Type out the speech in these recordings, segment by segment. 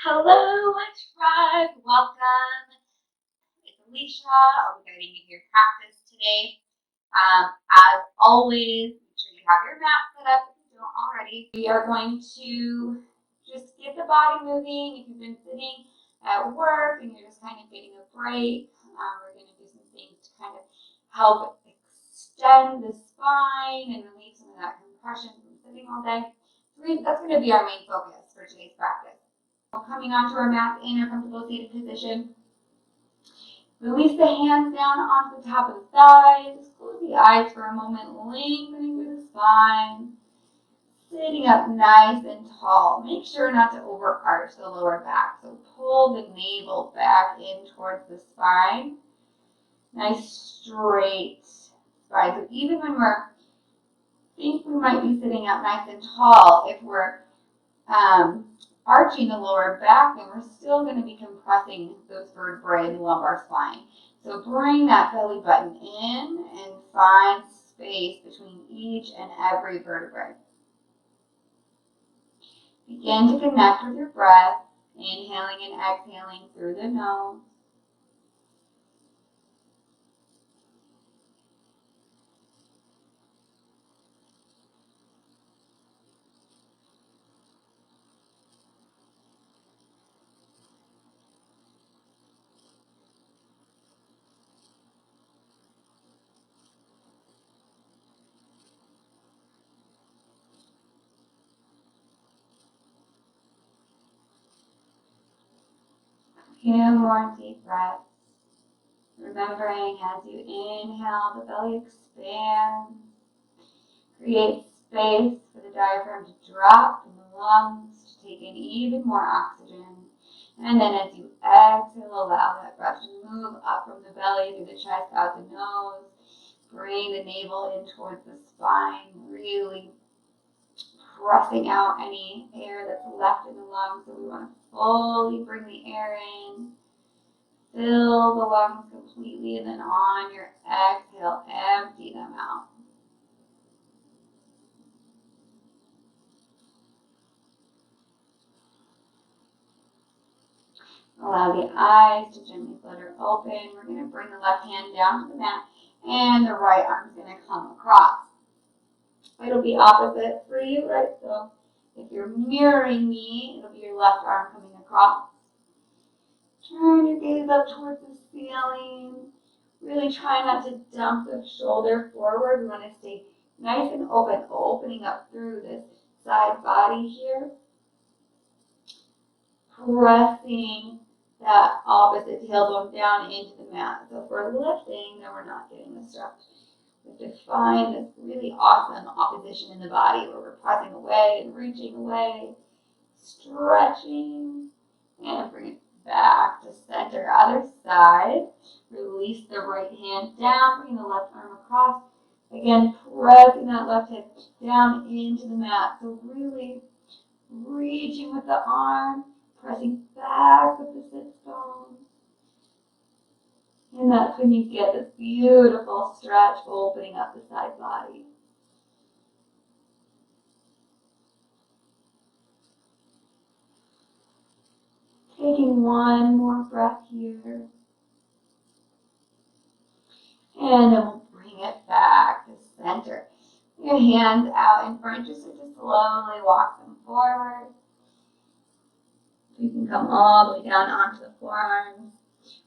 Hello, tribe. Welcome. It's Alicia. I'll be guiding you through your practice today. As always, make sure you have your mat set up if you don't already. We are going to just get the body moving. If you've been sitting at work and you're just kind of getting a break, we're going to do some things to kind of help extend the spine and relieve some of that compression from sitting all day. So that's going to be our main focus for today's practice. Coming onto our mat in a comfortable seated position. Release the hands down onto the top of the thighs. Close the eyes for a moment, lengthening through the spine. Sitting up nice and tall. Make sure not to overarch the lower back. So pull the navel back in towards the spine. Nice straight spine. So even when think we might be sitting up nice and tall, if we're arching the lower back, and we're still going to be compressing those vertebrae in the lumbar spine. So bring that belly button in and find space between each and every vertebrae. Begin to connect with your breath, inhaling and exhaling through the nose. Few more deep breaths. Remembering as you inhale, the belly expands. Create space for the diaphragm to drop and the lungs to take in even more oxygen. And then as you exhale, allow that breath to move up from the belly through the chest, out the nose. Bring the navel in towards the spine, really pressing out any air that's left in the lungs. So we want to fully bring the air in. Fill the lungs completely, and then on your exhale, empty them out. Allow the eyes to gently flutter open. We're going to bring the left hand down to the mat, and the right arm is going to come across. It'll be opposite for you, right? So if you're mirroring me, it'll be your left arm coming across. Turn your gaze up towards the ceiling. Really try not to dump the shoulder forward. We want to stay nice and open, opening up through this side body here. Pressing that opposite tailbone down into the mat. So if we're lifting, then we're not getting the stretch. We have to find this really awesome opposition in the body where we're pressing away and reaching away, stretching, and bring it back to center. Other side. Release the right hand down, bring the left arm across. Again, pressing that left hip down into the mat. So really reaching with the arm, pressing back with the sits bones. And that's when you get this beautiful stretch, opening up the side body. Taking one more breath here. And then we'll bring it back to center. Your hands out in front, just slowly walk them forward. You can come all the way down onto the forearms,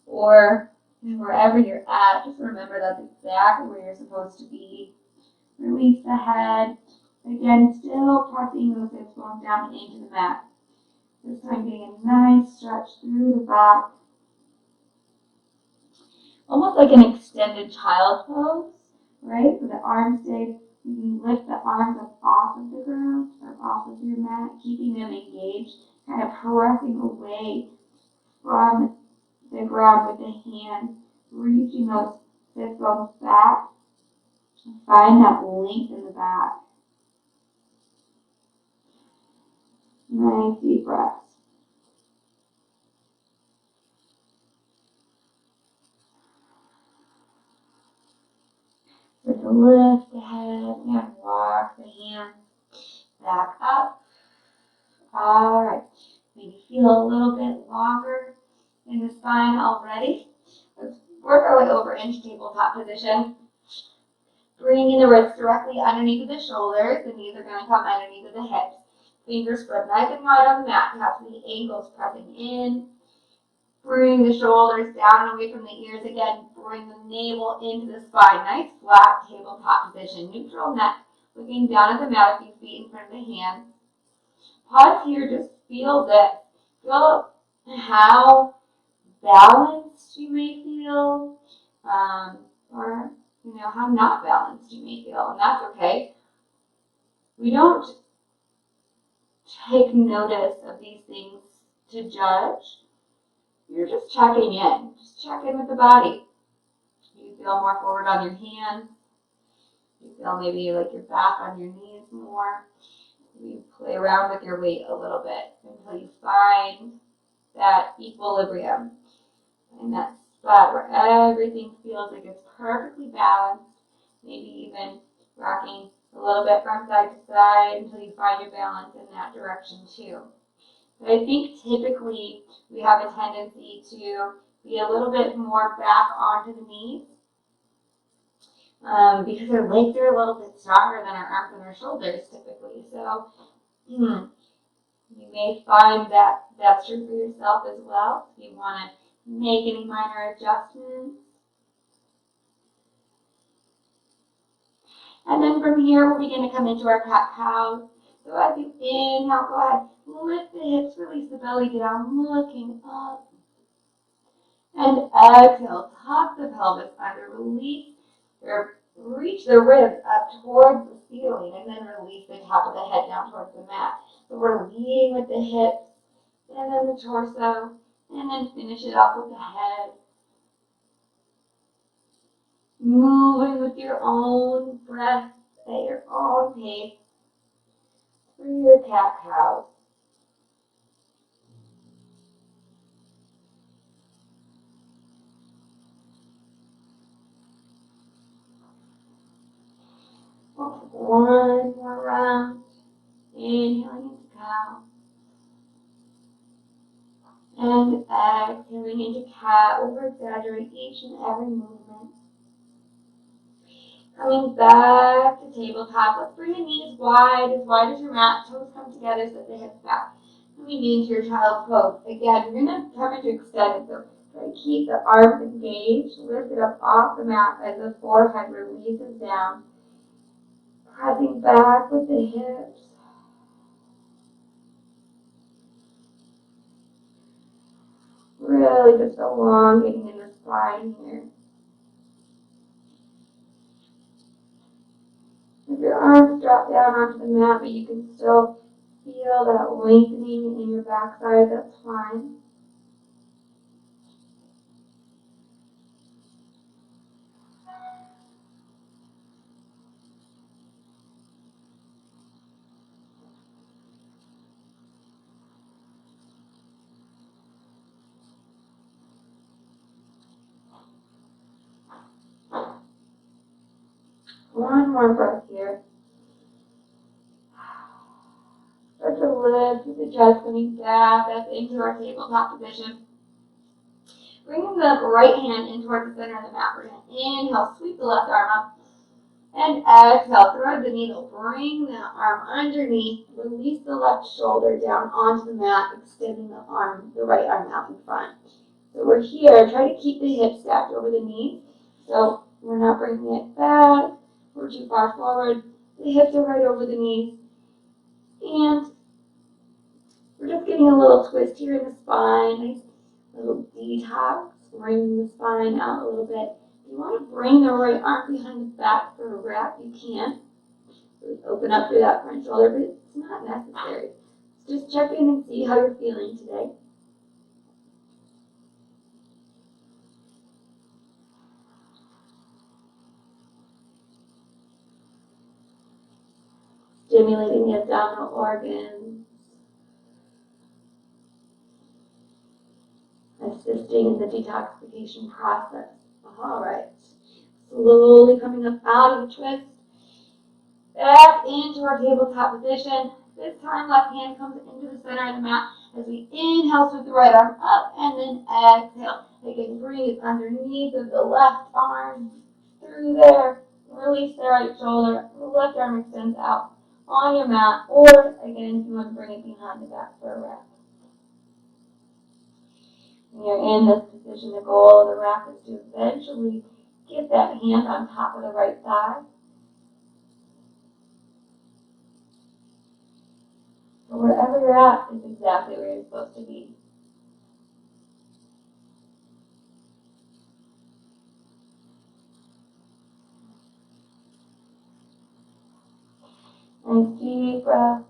or wherever you're at, just remember that's exactly where you're supposed to be. Release the head. Again, still pressing those hips bones down into the mat. This time getting a nice stretch through the back. Almost like an extended child pose, right? So the arms stay, you can lift the arms up off of the ground or off of your mat, keeping them engaged, kind of pressing away from the ground with the hands, reaching those sit bones back. Find that length in the back. Nice deep breaths. Start to lift the head and walk the hands back up. All right. maybe feel a little bit longer in the spine already. Let's work our way over into tabletop position. Bringing the wrists directly underneath of the shoulders. The knees are going to come underneath of the hips. Fingers spread nice and wide on the mat. Taps the ankles pressing in. Bring the shoulders down and away from the ears again. Bring the navel into the spine. Nice flat tabletop position. Neutral neck. Looking down at the mat, a few feet in front of the hands. Pause here. Just feel this. Feel how balanced you may feel, or how not balanced you may feel, and that's okay. We don't take notice of these things to judge. You're just checking in. Just check in with the body. Do you feel more forward on your hands? Do you feel maybe like you're back on your knees more? You play around with your weight a little bit until you find that equilibrium and that spot where everything feels like it's perfectly balanced. Maybe even rocking a little bit from side to side until you find your balance in that direction too. But I think typically we have a tendency to be a little bit more back onto the knees because our legs are a little bit stronger than our arms and our shoulders typically. So you may find that that's true for yourself as well. If you want to make any minor adjustments. And then from here, we'll begin to come into our cat-cow. So as you inhale, go ahead, lift the hips, release the belly down, looking up. And exhale, tuck the pelvis under, release, or reach the ribs up towards the ceiling, and then release the top of the head down towards the mat. So we're leading with the hips, and then the torso, and then finish it off with the head. Moving with your own breath at your own pace through your cat-cow. One more round. Inhaling into cow. And exhaling into cat. Over-exaggerate each and every movement. Coming back to tabletop. Let's bring the knees wide as your mat. Toes come together so that the hips back. Coming into your child's pose. Again, you're going to come into extended. So try to keep the arms engaged. Lift it up off the mat as the forehead releases down. Pressing back with the hips. Really just elongating in the spine here. If your arms drop down onto the mat, but you can still feel that lengthening in your backside, that's fine. One more breath here. Start to lift with the chest coming back up into our tabletop position. Bringing the right hand in towards the center of the mat. We're going to inhale, sweep the left arm up. And exhale, thread the needle. Bring the arm underneath. Release the left shoulder down onto the mat, extending the right arm out in front. So we're here. Try to keep the hips stacked over the knees. So we're not bringing it back. We're too far forward. The hips are right over the knees. And we're just getting a little twist here in the spine. Nice little detox. Bringing the spine out a little bit. If you want to bring the right arm behind the back for a wrap, you can. Really open up through that front shoulder, but it's not necessary. So just check in and see how you're feeling today. Stimulating the abdominal organs, assisting in the detoxification process. All right. Slowly coming up out of the twist, back into our tabletop position. This time, left hand comes into the center of the mat, As we inhale, sweep the right arm up, and then exhale. Again, bring it underneath of the left arm, through there. Release the right shoulder. The left arm extends out on your mat, or again, if you want to bring it behind the back for a wrap. When you're in this position, the goal of the wrap is to eventually get that hand on top of the right thigh. But wherever you're at is exactly where you're supposed to be. Nice deep breath.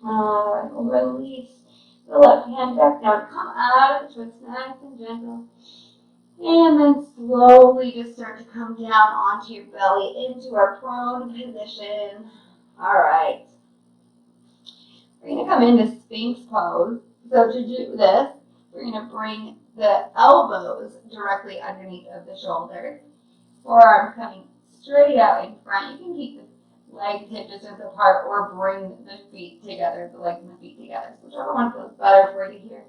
Alright, we'll release the left hand back down. Come out of the twist, nice and gentle. And then slowly just start to come down onto your belly into our prone position. Alright. We're going to come into Sphinx pose. So to do this, we're going to bring the elbows directly underneath of the shoulders. Forearms coming straight out in front. You can keep the legs hip distance apart or bring the feet together, the legs and the feet together. So whichever one feels better for you here.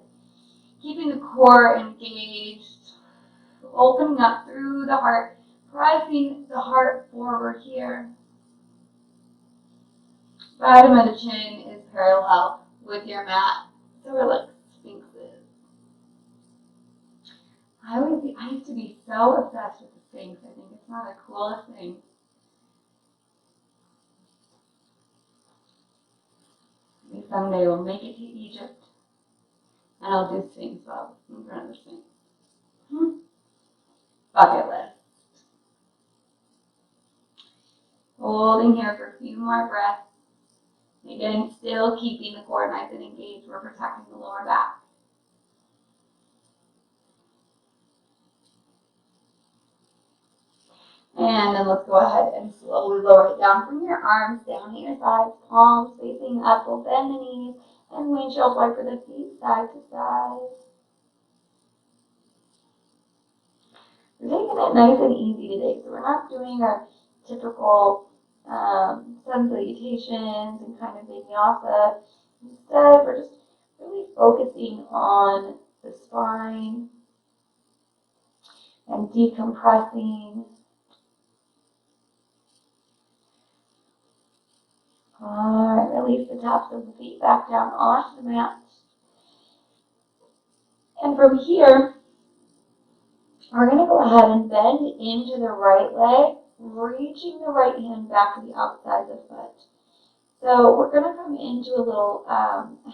Keeping the core engaged, opening up through the heart, pressing the heart forward here. Bottom of the chin is parallel with your mat, so we're like sphinxes. I used to be so obsessed with the sphinx. I think it's one of the coolest things. Maybe someday we'll make it to Egypt, and I'll do sphinx pose in front of the sphinx. Bucket list. Holding here for a few more breaths. Again, still keeping the core nice and engaged. We're protecting the lower back. And then let's go ahead and slowly lower it down. Bring your arms down at your sides, palms facing up. We'll bend the knees and windshield wiper the feet side to side. We're taking it nice and easy today, so we're not doing our typical sun salutations and kind of vinyasa. Instead, we're just really focusing on the spine and decompressing. Alright, release the tops of the feet back down onto the mat. And from here, we're going to go ahead and bend into the right leg, reaching the right hand back to the outside of the foot. So we're going to come into a little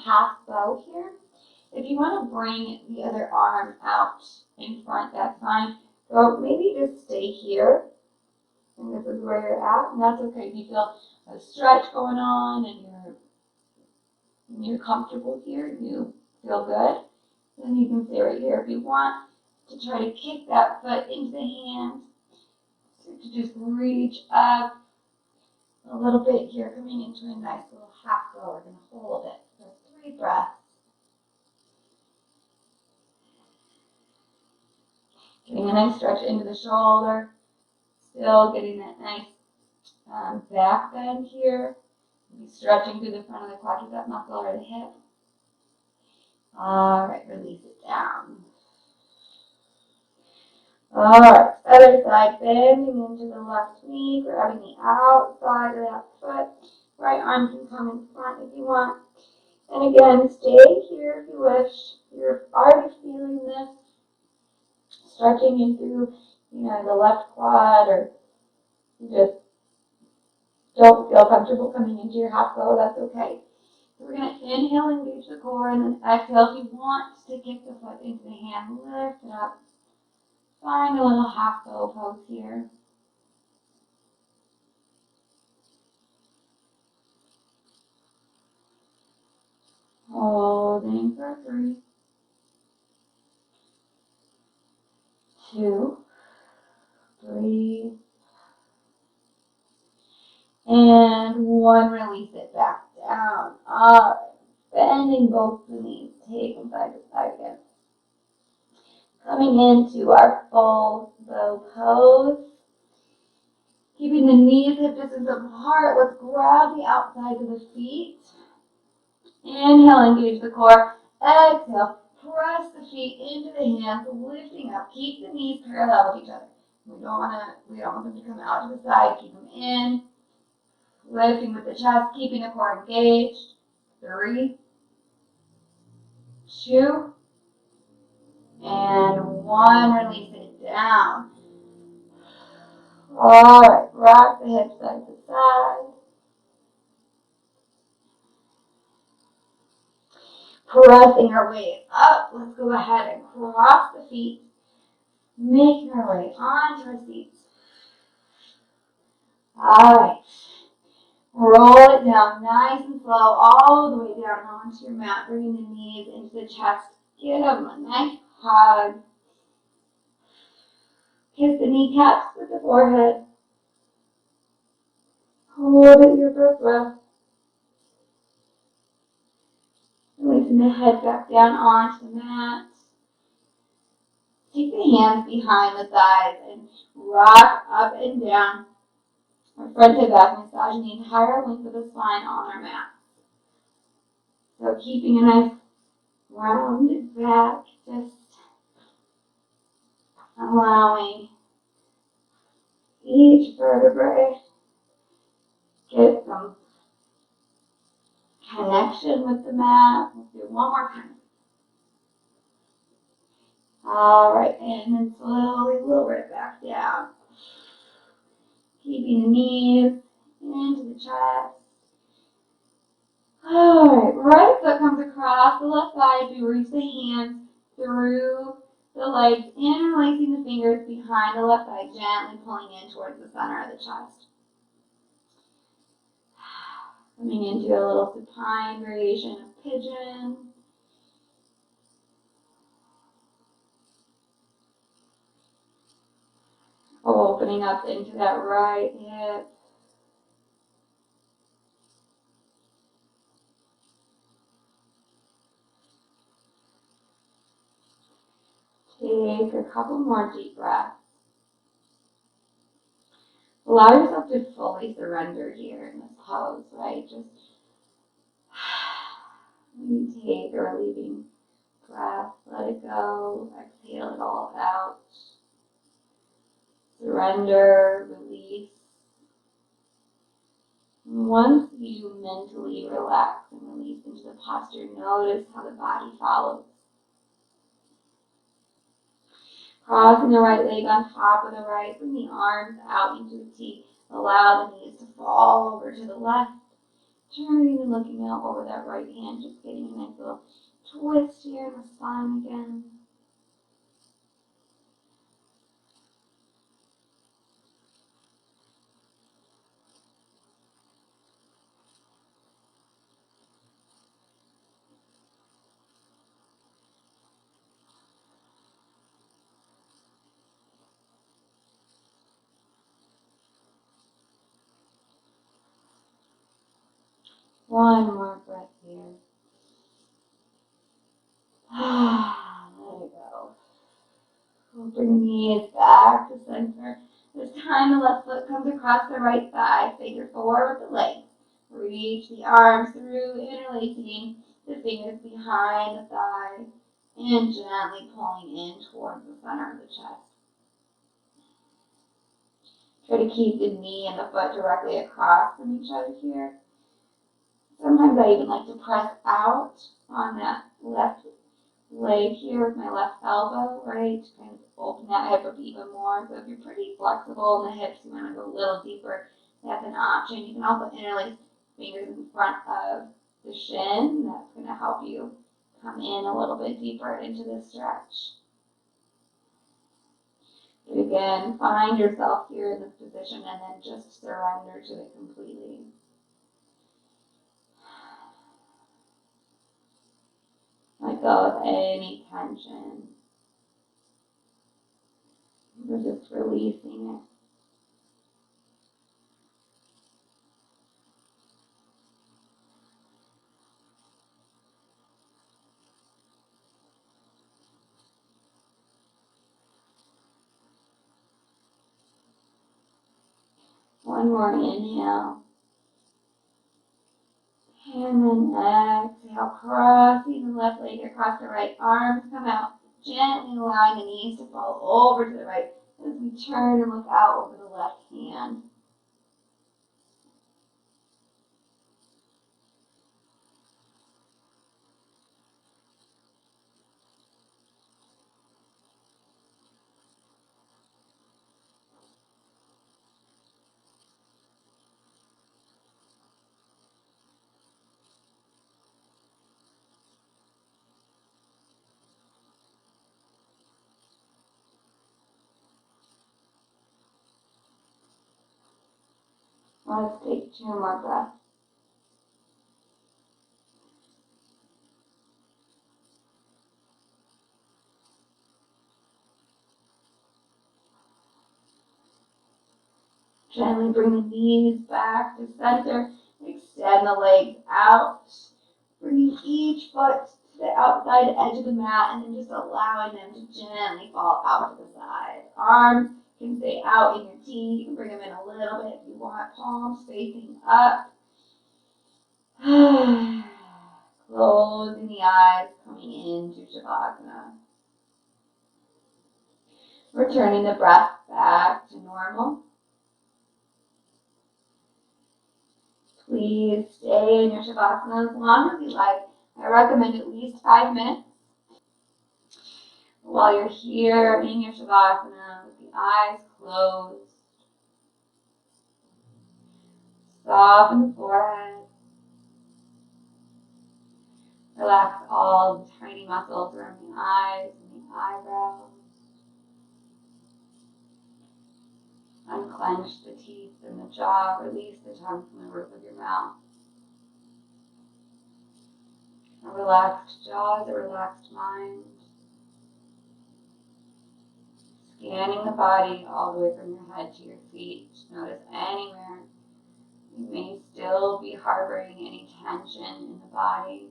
half bow here. If you want to bring the other arm out in front, that's fine. So maybe just stay here, and this is where you're at, and that's okay. If you feel a stretch going on and you're comfortable here, you feel good, then you can stay right here. If you want to try to kick that foot into the hand, so to just reach up a little bit here, coming into a nice little half bow. We're going to hold it for 3 breaths. Getting a nice stretch into the shoulder, still getting that nice back bend here. Be stretching through the front of the quadricep muscle or the hip. Alright, release it down. Alright, other side, bending into the left knee, grabbing the outside of that foot. Right arm can come in front if you want. And again, stay here if you wish. You're already feeling this. Stretching in through, the left quad, or you just don't feel comfortable coming into your half bow, that's okay. So we're going to inhale, engage the core, and then exhale. If you want to kick the foot into the hand, lift it up. Find a little half bow pose here. Holding for 3, 2, 3, and 1. Release it back down. Alright, bending both the knees, take them side to side again. Coming into our full bow pose. Keeping the knees hip distance apart. Let's grab the outsides of the feet. Inhale, engage the core. Exhale, press the feet into the hands, lifting up. Keep the knees parallel with each other. We don't want them to come out to the side. Keep them in. Lifting with the chest, keeping the core engaged. 3, 2, and 1. Release it down. Alright, rock the hips side to side. Pressing our way up. Let's go ahead and cross the feet. Making our way onto our seats. Alright. Roll it down nice and slow all the way down onto your mat. Bringing the knees into the chest. Give them a nice hug. Kiss the kneecaps with the forehead. Hold it your first breath. Releasing the head back down onto the mat. Take the hands behind the thighs and rock up and down. Our front to back, massaging the entire length of the spine on our mat. So keeping a nice rounded back, just allowing each vertebrae get some connection with the mat. Let's do one more time. Alright, and then slowly lower it back down. Keeping the knees into the chest. Alright, right foot comes across the left thigh as we reach the hands through the legs, interlacing the fingers behind the left thigh, gently pulling in towards the center of the chest. Coming into a little supine variation of pigeon. Opening up into that right hip. Take a couple more deep breaths. Allow yourself to fully surrender here in this pose, right? Just take a relieving breath, let it go, exhale it all out. Surrender, release. Once you mentally relax and release into the posture, notice how the body follows. Crossing the right leg on top of the right, bring the arms out into the T. Allow the knees to fall over to the left. Turning and looking out over that right hand, just getting a nice little twist here in the spine again. One more breath here. Let it go. We'll bring the knees back to center. This time the left foot comes across the right thigh. Figure 4 with the legs. Reach the arms through, interlacing the fingers behind the thigh and gently pulling in towards the center of the chest. Try to keep the knee and the foot directly across from each other here. Sometimes I even like to press out on that left leg here with my left elbow, right? To kind of open that hip up even more. So if you're pretty flexible in the hips, you want to go a little deeper, that's an option. You can also interlace fingers in front of the shin. That's going to help you come in a little bit deeper into the stretch. But again, find yourself here in this position and then just surrender to it completely. Let go of any tension. We're just releasing it. One more inhale. And then exhale, crossing the left leg across the right. Arms come out, gently allowing the knees to fall over to the right as we turn and look out over the left hand. Let's take 2 more breaths. Gently bring the knees back to center. Extend the legs out. Bringing each foot to the outside edge of the mat and then just allowing them to gently fall out to the side. Arms can stay out in your T. You can bring them in a little bit if you want. Palms facing up. Closing the eyes, coming into Shavasana. Returning the breath back to normal. Please stay in your Shavasana as long as you like. I recommend at least 5 minutes. While you're here in your Shavasana with the eyes closed, soften the forehead. Relax all the tiny muscles around the eyes and the eyebrows. Unclench the teeth and the jaw. Release the tongue from the roof of your mouth. A relaxed jaw is a relaxed mind. Scanning the body all the way from your head to your feet. Notice anywhere you may still be harboring any tension in the body.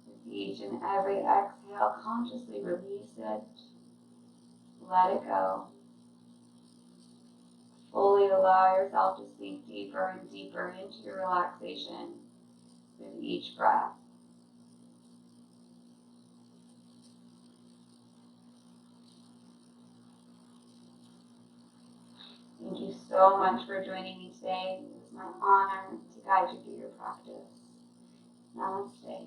With each and every exhale, consciously release it. Let it go. Fully allow yourself to sink deeper and deeper into your relaxation with each breath. Thank you so much for joining me today. It was my honor to guide you through your practice. Namaste.